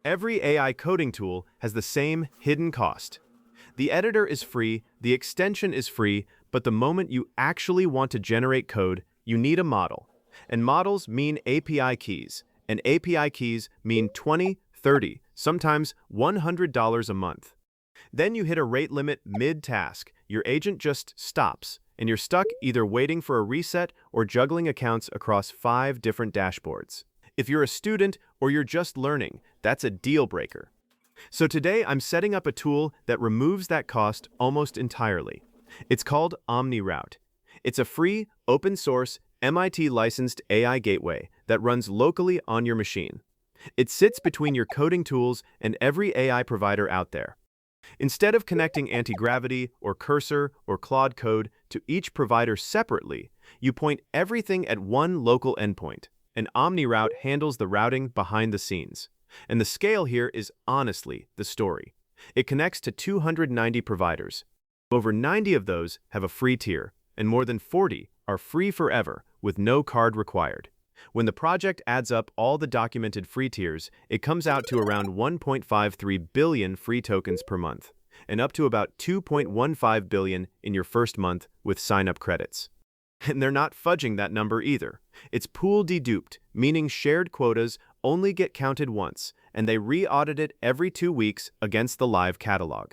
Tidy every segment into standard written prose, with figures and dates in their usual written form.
Every AI coding tool has the same hidden cost. The editor is free, the extension is free, but the moment you actually want to generate code, you need a model. And models mean API keys, and API keys mean 20, 30, sometimes $100 a month. Then you hit a rate limit mid-task, your agent just stops, and you're stuck either waiting for a reset or juggling accounts across 5 different dashboards. If you're a student or you're just learning, that's a deal breaker. So today I'm setting up a tool that removes that cost almost entirely. It's called OmniRoute. It's a free, open-source, MIT-licensed AI gateway that runs locally on your machine. It sits between your coding tools and every AI provider out there. Instead of connecting Antigravity or Cursor or Claude Code to each provider separately, you point everything at one local endpoint, and OmniRoute handles the routing behind the scenes. And the scale here is honestly the story. It connects to 290 providers. Over 90 of those have a free tier, and more than 40 are free forever with no card required. When the project adds up all the documented free tiers, it comes out to around 1.53 billion free tokens per month, and up to about 2.15 billion in your first month with sign-up credits. And they're not fudging that number either. It's pool deduped, meaning shared quotas only get counted once, and they re-audit it every 2 weeks against the live catalog.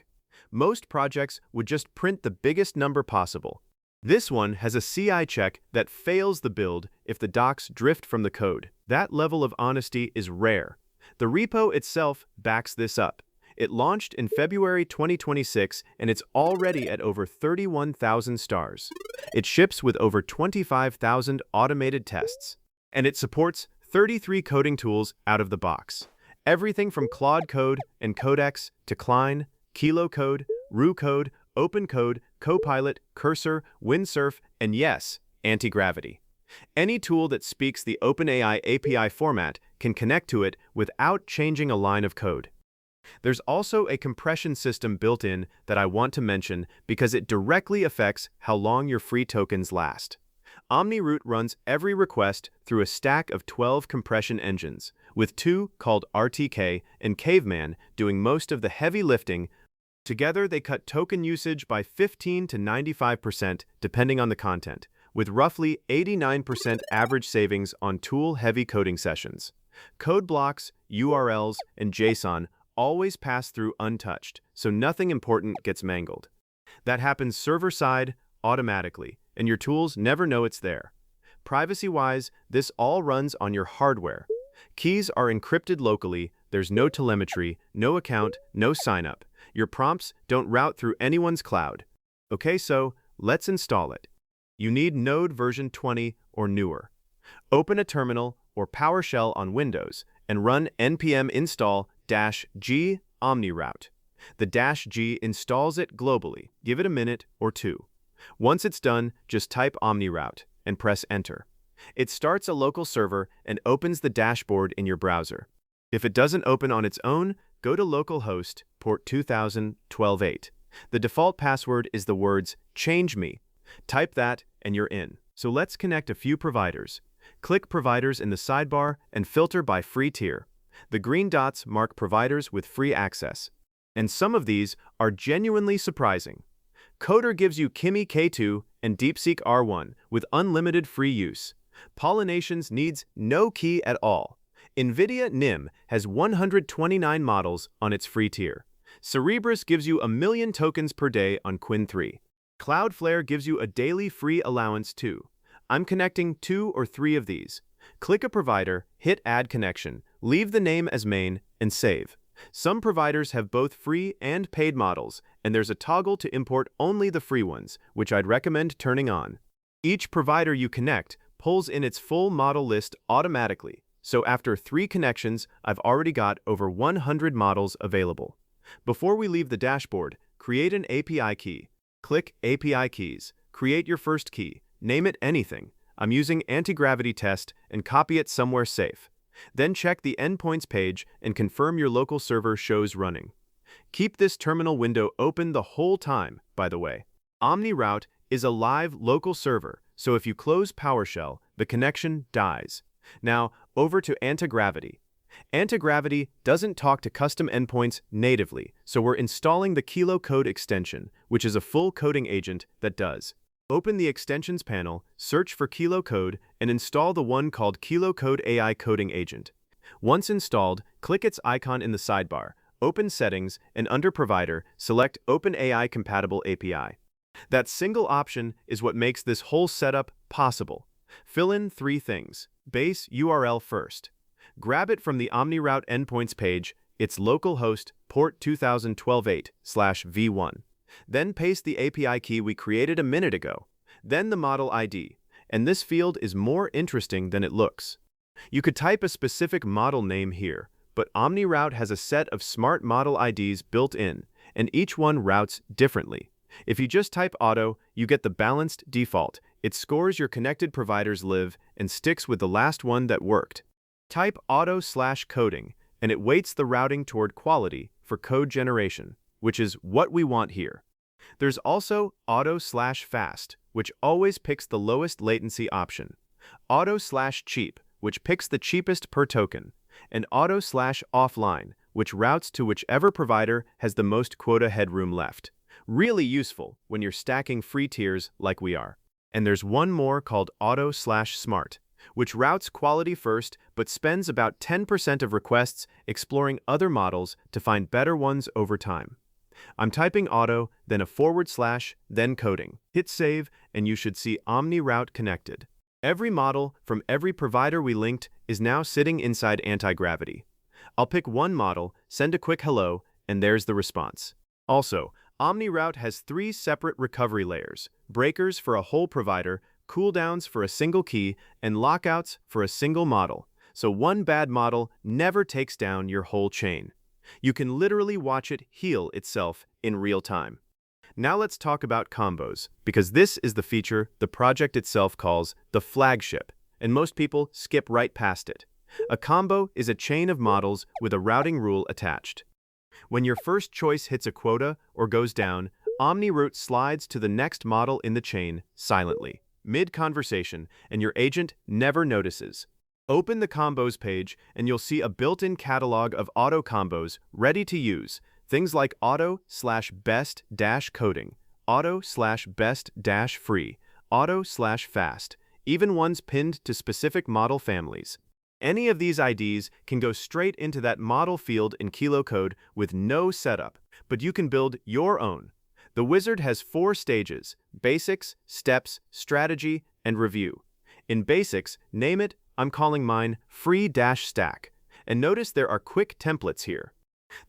Most projects would just print the biggest number possible. This one has a CI check that fails the build if the docs drift from the code. That level of honesty is rare. The repo itself backs this up. It launched in February 2026, and it's already at over 31,000 stars. It ships with over 25,000 automated tests. And it supports 33 coding tools out of the box. Everything from Claude Code and Codex to Klein, Kilo Code, Rue Code, Open Code, Copilot, Cursor, Windsurf, and yes, Antigravity. Any tool that speaks the OpenAI API format can connect to it without changing a line of code. There's also a compression system built in that I want to mention because it directly affects how long your free tokens last. OmniRoute runs every request through a stack of 12 compression engines, with 2 called RTK and Caveman doing most of the heavy lifting. Together, they cut token usage by 15 to 95% depending on the content, with roughly 89% average savings on tool-heavy coding sessions. Code blocks, URLs, and JSON always pass through untouched, so nothing important gets mangled. That happens server-side, automatically, and your tools never know it's there. Privacy-wise, this all runs on your hardware. Keys are encrypted locally, there's no telemetry, no account, no sign-up. Your prompts don't route through anyone's cloud. Okay, so let's install it. You need Node version 20 or newer. Open a terminal or PowerShell on Windows and run npm install-g OmniRoute. The -g installs it globally. Give it a minute or 2. Once it's done, just type OmniRoute and press Enter. It starts a local server and opens the dashboard in your browser. If it doesn't open on its own, go to localhost, port 2012-8. The default password is the words "change me." Type that and you're in. So let's connect a few providers. Click Providers in the sidebar and filter by free tier. The green dots mark providers with free access. And some of these are genuinely surprising. Coder gives you Kimi K2 and DeepSeek R1 with unlimited free use. Pollinations needs no key at all. NVIDIA NIM has 129 models on its free tier. Cerebras gives you 1 million tokens per day on Quinn 3. Cloudflare gives you a daily free allowance too. I'm connecting 2 or 3 of these. Click a provider, hit Add Connection, leave the name as main, and save. Some providers have both free and paid models, and there's a toggle to import only the free ones, which I'd recommend turning on. Each provider you connect pulls in its full model list automatically, so after 3 connections, I've already got over 100 models available. Before we leave the dashboard, create an API key. Click API Keys. Create your first key. Name it anything. I'm using Antigravity Test and copy it somewhere safe. Then check the endpoints page and confirm your local server shows running. Keep this terminal window open the whole time, by the way. OmniRoute is a live local server, so if you close PowerShell, the connection dies. Now, over to Antigravity. Antigravity doesn't talk to custom endpoints natively, so we're installing the Kilo Code extension, which is a full coding agent that does. Open the Extensions panel, search for Kilo Code, and install the one called Kilo Code AI Coding Agent. Once installed, click its icon in the sidebar, open Settings, and under Provider, select OpenAI Compatible API. That single option is what makes this whole setup possible. Fill in 3 things. Base URL first. Grab it from the OmniRoute Endpoints page, its localhost port 2012/8/v1. Then paste the API key we created a minute ago. Then the model ID. And this field is more interesting than it looks. You could type a specific model name here, but OmniRoute has a set of smart model IDs built in, and each one routes differently. If you just type auto, you get the balanced default. It scores your connected providers live and sticks with the last one that worked. Type auto/coding, and it weights the routing toward quality for code generation, which is what we want here. There's also auto/fast, which always picks the lowest latency option. Auto/cheap, which picks the cheapest per token. And auto/offline, which routes to whichever provider has the most quota headroom left. Really useful when you're stacking free tiers like we are. And there's one more called auto/smart, which routes quality first but spends about 10% of requests exploring other models to find better ones over time. I'm typing auto, then a /, then coding. Hit save, and you should see OmniRoute connected. Every model from every provider we linked is now sitting inside Antigravity. I'll pick one model, send a quick hello, and there's the response. Also, OmniRoute has 3 separate recovery layers: breakers for a whole provider, cooldowns for a single key, and lockouts for a single model. So one bad model never takes down your whole chain. You can literally watch it heal itself in real time. Now let's talk about combos, because this is the feature the project itself calls the flagship, and most people skip right past it. A combo is a chain of models with a routing rule attached. When your first choice hits a quota or goes down, OmniRoute slides to the next model in the chain silently, mid-conversation, and your agent never notices. Open the combos page, and you'll see a built-in catalog of auto combos ready to use. Things like auto/best-coding, auto/best-free, auto/fast, even ones pinned to specific model families. Any of these IDs can go straight into that model field in Kilo Code with no setup, but you can build your own. The wizard has 4 stages: basics, steps, strategy, and review. In basics, name it, I'm calling mine free-stack. And notice there are quick templates here.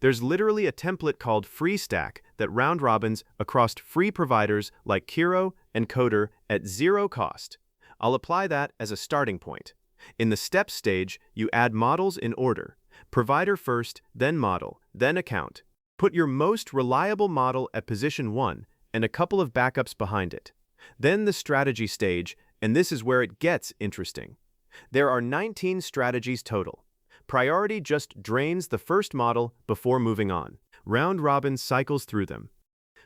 There's literally a template called free stack that round robins across free providers like Kiro and Coder at 0 cost. I'll apply that as a starting point. In the steps stage, you add models in order: provider first, then model, then account. Put your most reliable model at position 1 and a couple of backups behind it. Then the strategy stage, and this is where it gets interesting. There are 19 strategies total. Priority just drains the first model before moving on. Round robin cycles through them.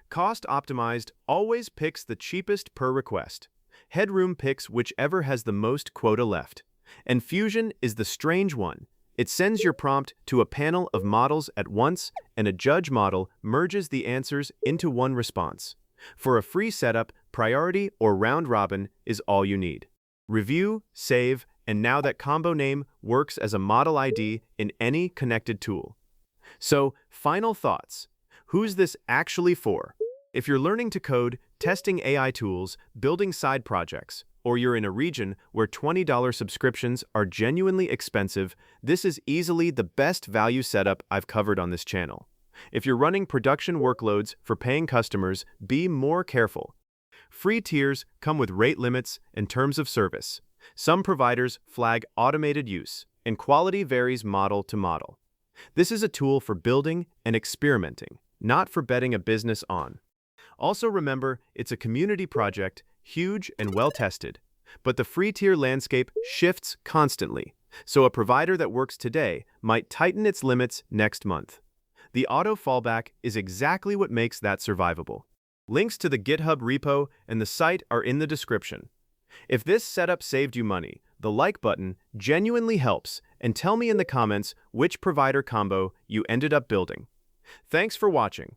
Cost optimized always picks the cheapest per request. Headroom picks whichever has the most quota left. And fusion is the strange one. It sends your prompt to a panel of models at once, and a judge model merges the answers into one response. For a free setup, priority or round robin is all you need. Review, save, and now that combo name works as a model ID in any connected tool. So, final thoughts. Who's this actually for? If you're learning to code, testing AI tools, building side projects, or you're in a region where $20 subscriptions are genuinely expensive, this is easily the best value setup I've covered on this channel. If you're running production workloads for paying customers, be more careful. Free tiers come with rate limits and terms of service. Some providers flag automated use, and quality varies model to model. This is a tool for building and experimenting, not for betting a business on. Also remember, it's a community project, huge and well-tested, but the free tier landscape shifts constantly, so a provider that works today might tighten its limits next month. The auto fallback is exactly what makes that survivable. Links to the GitHub repo and the site are in the description. If this setup saved you money, the like button genuinely helps, and tell me in the comments which provider combo you ended up building. Thanks for watching.